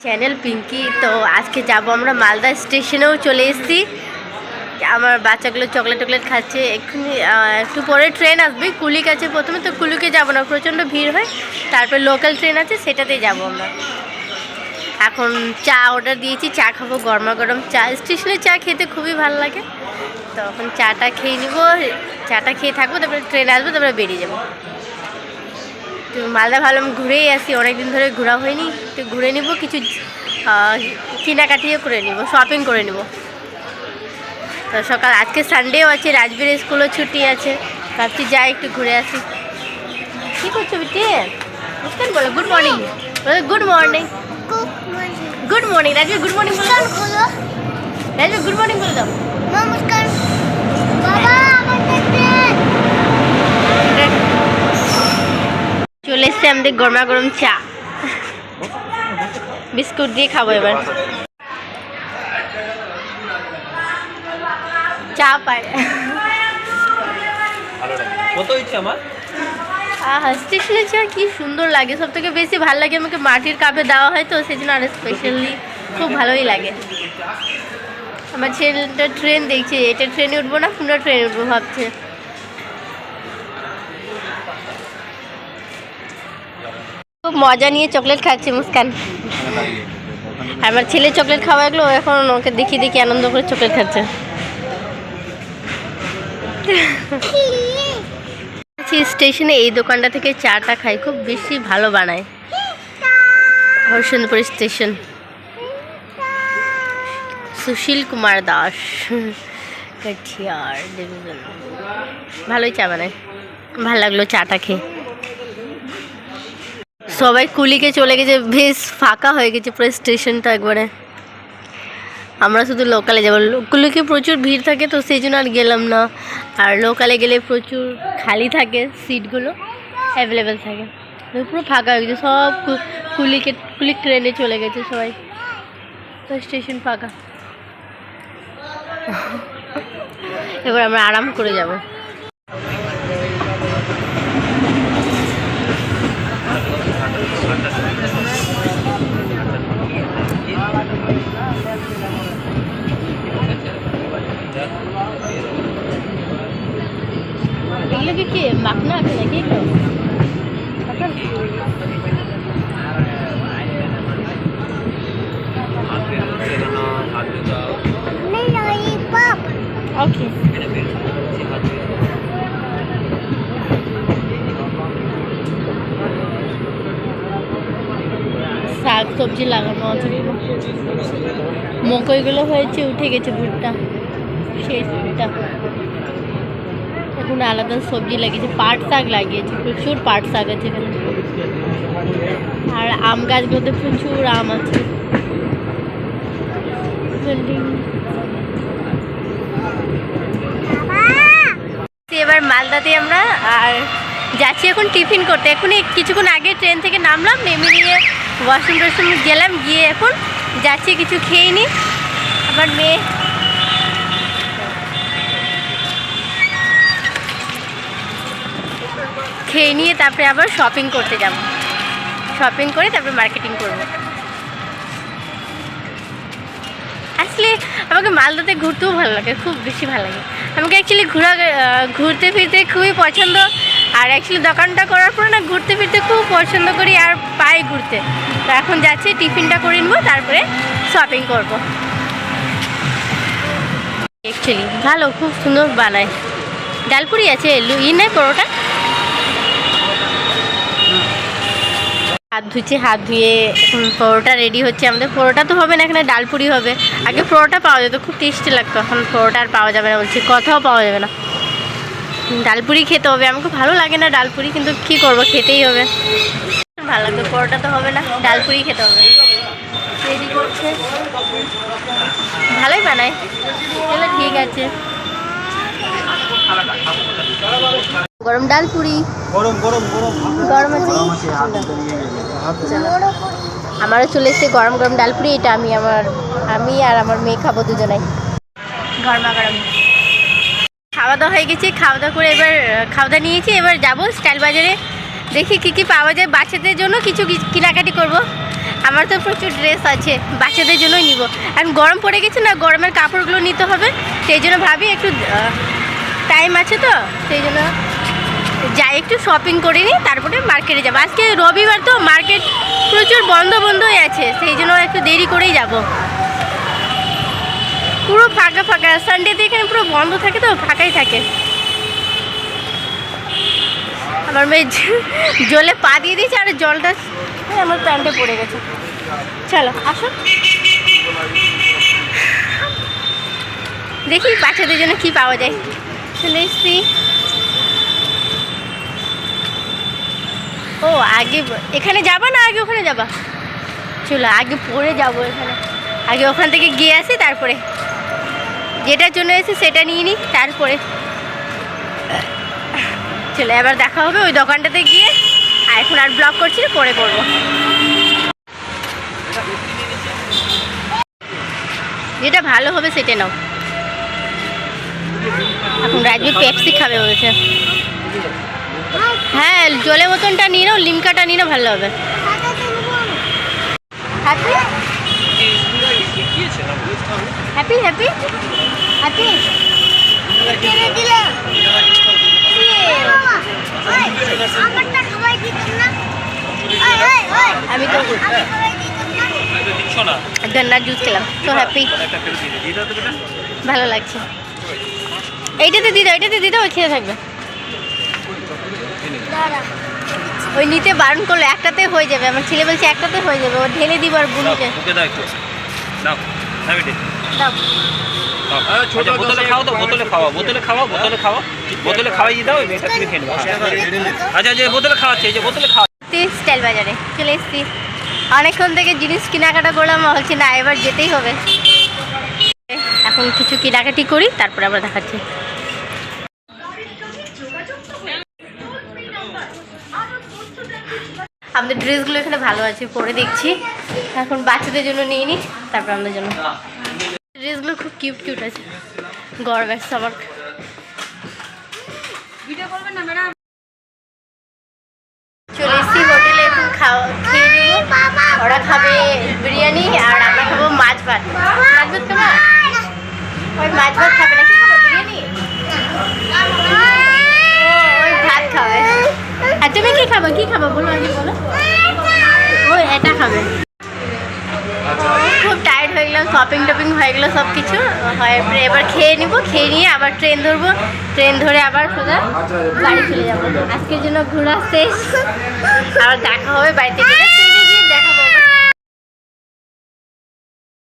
Channel Pinki. তো আজকে যাব আমরা মালদা স্টেশনেও চলে এসেছি। আমার বাচ্চাগুলো চকলেট টকলেট খাচ্ছে। এক্ষুনি একটু পরে ট্রেন আসবে, কুলিক আছে প্রথমে, তো কুলিকে যাব না, প্রচণ্ড ভিড় হয়। তারপর লোকাল ট্রেন আছে, সেটাতেই যাব আমরা। এখন চা অর্ডার দিয়েছি, চা খাবো, গরমা গরম চা। স্টেশনে চা খেতে খুবই ভালো লাগে। তো এখন চাটা খেয়ে নিব, চাটা খেয়ে থাকবো, তারপরে ট্রেন আসবো, তারপরে বেরিয়ে যাবো। তো মালদা ভাবলাম ঘুরেই আসি, অনেকদিন ধরে ঘোরা হয়নি, একটু ঘুরে নিব, কিছু কেনাকাটিও করে নিব, শপিং করে নিব। তো সকাল আজকে সানডেও আছে, রাজবীর স্কুলও ছুটি আছে, ভাবছি যাই একটু ঘুরে আসি। কী করছো বিটি? মুস্কান বলো গুড মর্নিং, বলো good morning. Good morning Rajbir, good morning বলো। রাজবীর গুড মর্নিং বলে দাও। নমস্কার বাবা। চলে এসছে আমাদের গরমা গরম চা, বিস্কুট দিয়ে খাবো এবার। চা পায় স্টেশনের চা কি সুন্দর লাগে, সব থেকে বেশি ভালো লাগে আমাকে মাটির কাপে দেওয়া হয়, তো সেই জন্য আরো স্পেশালি খুব ভালোই লাগে। আমার ছেলেটা ট্রেন দেখছে, এটা ট্রেনে উঠবো না পুরো ট্রেনে উঠবো ভাবছে। খুব মজা নিয়ে চকলেট খাচ্ছে মুস্কান। আমার ছেলে চকলেট খাওয়া গেলো, এখন ওকে দেখি দেখি আনন্দ করে চকলেট খাচ্ছে। স্টেশনে এই দোকানটা থেকে চাটা খাই, খুব বেশি ভালো বানায়। হরসুন্দরপুর স্টেশন, সুশীল কুমার দাস কাঠিয়ার ডিভিশন, ভালোই চা বানায়, ভালো লাগলো চাটা খেয়ে। সবাই কুলিকে চলে গেছে, বেশ ফাঁকা হয়ে গেছে পুরো স্টেশনটা একবারে। আমরা শুধু লোকালে যাবো, কুলিকে প্রচুর ভিড় থাকে, তো সেই জন্য আর গেলাম না। আর লোকালে গেলে প্রচুর খালি থাকে, সিটগুলো অ্যাভেলেবেল থাকে, পুরো ফাঁকা হয়ে গেছে সব। কুলিক ট্রেনে চলে গেছে সবাই, তো স্টেশন ফাঁকা। এবার আমরা আরাম করে যাব। এগুলো কি মাখনা আছে নাকি? ওকে, শাক সবজি লাগানো আছে, মকইগুলো হয়েছে, উঠে গেছে ভুট্টা, সেটা এখন আলাদা সবজি লাগিয়েছে, পাট শাক লাগিয়েছে, প্রচুর পাট শাক আছে এখানে। আর আম গাছগুলোতে প্রচুর আম আছে। এবার মালদাতে আমরা আর যাচ্ছি এখন টিফিন করতে। এখনই কিছুক্ষণ আগে ট্রেন থেকে নামলাম, নেমে নিয়ে ওয়াশরুম টশরুম গেলাম, গিয়ে এখন যাচ্ছি কিছু খেয়ে নিই। আবার মেয়ে খেয়ে নিয়ে তারপরে আবার শপিং করতে যাব, শপিং করে তারপরে মার্কেটিং করব। আসলে আমাকে মালদাতে ঘুরতেও ভালো লাগে, খুব বেশি ভালো লাগে আমাকে। অ্যাকচুয়ালি ঘুরতে ফিরতে খুবই পছন্দ। আর অ্যাকচুয়ালি দোকানটা করার পরে না, ঘুরতে ফিরতে খুব পছন্দ করি আর পাই ঘুরতে। তো এখন যাচ্ছি টিফিনটা করে নেবো, তারপরে শপিং করব। অ্যাকচুয়ালি ভালো, খুব সুন্দর বানায়। ডালপুরি আছে, নেই পরোটা। হাত ধুচ্ছে, হাত ধুয়ে এখন পরোটা রেডি হচ্ছে আমাদের। পরোটা তো হবে না, এখানে ডালপুরি হবে। আগে পরোটা পাওয়া যেত, খুব টেস্টি লাগতো, এখন পরোটা আর পাওয়া যাবে না বলছি, কথাও পাওয়া যাবে না। ডালপুরি খেতে হবে, আমাকে ভালো লাগে না ডালপুরি, কিন্তু কি করব, খেতেই হবে। ভালো লাগতো, পরোটা তো হবে না, ডালপুরি খেতে হবে। রেডি করছে, ভালোই বানায়, চলো ঠিক আছে। গরম ডালপুরি, গরম গরম গরম গরম আছে। আমারও চলে এসছে গরম গরম ডালপুরি। এটা আমি আর আমার মেয়ে খাবো দুজনাই, গরমা গরম। খাওয়া দাওয়া হয়ে গেছে, খাওয়া দাওয়া করে এবার খাওয়া দাওয়া নিয়েছি, এবার যাবো স্টাইল বাজারে, দেখি কী কী পাওয়া যায়। বাচ্চাদের জন্য কিছু কেনাকাটি করব। আমার তো প্রচুর ড্রেস আছে, বাচ্চাদের জন্যই নিব। এখন গরম পড়ে গেছে না, গরমের কাপড়গুলো নিতে হবে, সেই জন্য ভাবি একটু টাইম আছে তো, সেই জন্য যাই একটু শপিং করে নিই, তারপরে মার্কেটে যাবো। আজকে রবিবার তো মার্কেট প্রচুর বন্ধই আছে, সেই জন্য একটু দেরি করেই যাব। পুরো ফাঁকা ফাঁকা, সানডেতে এখানে পুরো বন্ধ থাকে তো, ফাঁকাই থাকে। আমার মেয়ে জলে পা দিয়ে দিয়েছে আর জলটা আমার প্যান্টে পড়ে গেছে। চলো আসো, দেখি বাচ্চাদের জন্য কি পাওয়া যায়। চলে এসছি। ও আগে এখানে যাবা না আগে ওখানে যাবা? চলো আগে পরে যাবো এখানে, আগে ওখান থেকে গিয়ে আসি, তারপরে যেটার জন্য এসে সেটা নিয়ে নিই, তারপরে চলো এবার দেখা হবে ওই দোকানটাতে গিয়ে। আর এখন আর ব্লগ করছি, পরে করবো। যেটা ভালো হবে সেটা নাও। এখন রাজবীর পেপসি খাবে বলেছে। হ্যাঁ জলের বোতলটা নিয়ে নাও, লিমকাটা নিয়ে নাও, ভালো হবে। হ্যাপি হ্যাপি হ্যাপি হ্যাপি আমি তো গন্নার জুস খেলাম, তো হ্যাপি, ভালো লাগছে। এইটাতে দিদা ওই খেয়ে থাকবে। ওই নিতে বারণ করলো, একটাতে হয়ে যাবে। আমার ছেলে বলছে একটাতে হয়ে যাবে, ও ঢেলে দিব আর বুনিকে বোতলে খাওয়াই দাও। আচ্ছা যে বোতলে খাওয়াচ্ছে, এই যে বোতলে খাওয়া। স্টাইল বাজারে চলে এসেছি, অনেকক্ষণ থেকে জিনিস কেনাকাটা করলাম, হচ্ছে না এবার যেতেই হবে। এখন কিছু কেনাকাটি করি, তারপরে আবার দেখাচ্ছি। আমাদের ড্রেসগুলো এখানে ভালো আছে, পরে দেখছি। এখন বাচ্চাদের জন্য নিয়ে নিই, তারপর আমাদের জন্য। ড্রেসগুলো খুব কিউট কিউট আছে, গরম এক সামার। চলে এসেছি হোটেলে, এখন খেয়ে নিব। ওরা খাবে বিরিয়ানি আর আমরা খাবো মাছ ভাত। মাছ ভাত খাবো, ওই মাছ ভাত খাবে না, কি খাবে বিরিয়ানি, ওই ভাত খাবে। আর তুমি কি খাবো, কি খাবো বলো আগে বলো। ও এটা খাবে। খুব টায়ার্ড হয়ে গেলাম, শপিং টপিং হয়ে গেলো সব কিছু, এবার খেয়ে নিব। খেয়ে নিয়ে আবার ট্রেন ধরবো, ট্রেন ধরে আবার সোজা বাড়ি চলে যাবো। আজকের জন্য ঘোরা শেষ, আবার দেখা হবে বাড়িতে গিয়ে, ট্রেনে গিয়ে দেখা হবে।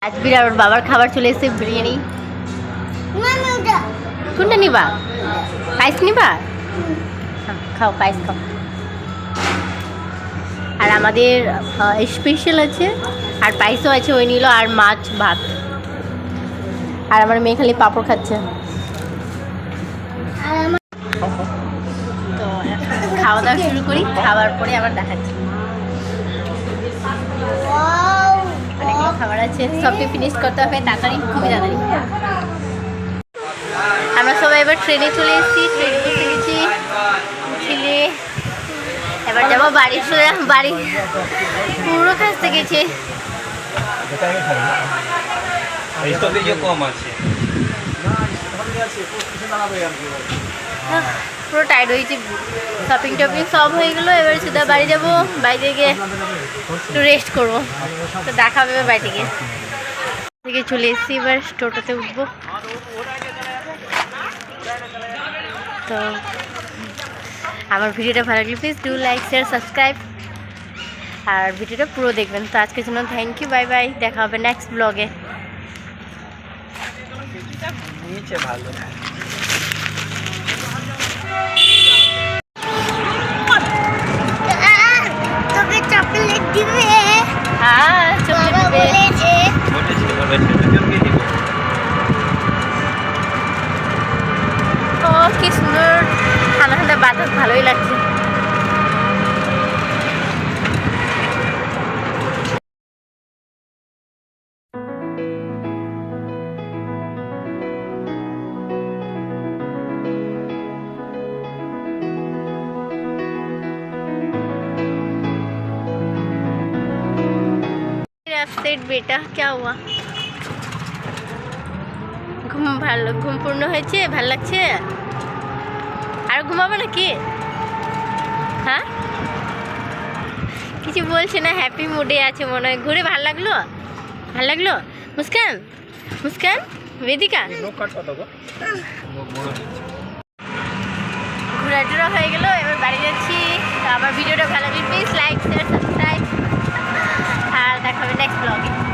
আজবির আর ওর বাবার খাবার চলে এসেছে, বিরিয়ানি। কোনটা নিবা, পায়েস নিবা? খাও পায়েস খাও। আর আমাদের স্পেশাল আছে, আর পায়েসও আছে, ওই নিল, আর মাছ ভাত। আর আমার মেয়ে খালি পাঁপড় খাচ্ছে। তো খাওয়া দাওয়া শুরু করি, খাওয়ার পরে আবার দেখাচ্ছি। অনেকগুলো খাবার আছে, সবকে ফিনিশ করতে হবে তাড়াতাড়ি, খুবই তাড়াতাড়ি। আমরা সবাই এবার ট্রেনে চলে এসেছি, ট্রেনে বসে গেছি। ছেলে এবার যাবো বাড়ি, সোজা বাড়ি। পুরো খাসতে গেছে, পুরো টায়ার্ড হয়েছে। শপিং টপিং সব হয়ে গেলো, এবার সোজা বাড়ি যাবো। বাড়িতে গিয়ে একটু রেস্ট করবো, তো দেখা হবে বাড়িতে গিয়ে। থেকে চলে এসেছি, এবার টোটোতে উঠবো। তো আমার ভিডিওটা ভালো লাগলে please do like share subscribe, আর ভিডিওটা পুরো দেখবেন। তো আজকের জন্য থ্যাংক ইউ, বাই বাই, দেখা হবে নেক্সট ব্লগে। ভালো তোকে চকলেট দিবে? হ্যাঁ চকলেট দিবে। ও কি সুন্দর ঠান্ডা ঠান্ডা বাতাস, ভালোই লাগছে। আপসেট বেটা क्या हुआ ঘুম পূর্ণ হয়েছে ভালো লাগছে আর ঘুমাবো নাকি হ্যাঁ কিছু বলছে না হ্যাপি মুডে আছে মনে হয় ঘুরে ভালো লাগলো মুস্কান মুস্কান বেদিকা ঘোরাটোরা হয়ে গেল এবার বাড়ি যাচ্ছি তো আমার ভিডিওটা ভালো লাগলে প্লিজ লাইক শেয়ার সাবস্ক্রাইব আর দেখা হবে নেক্সট ব্লগে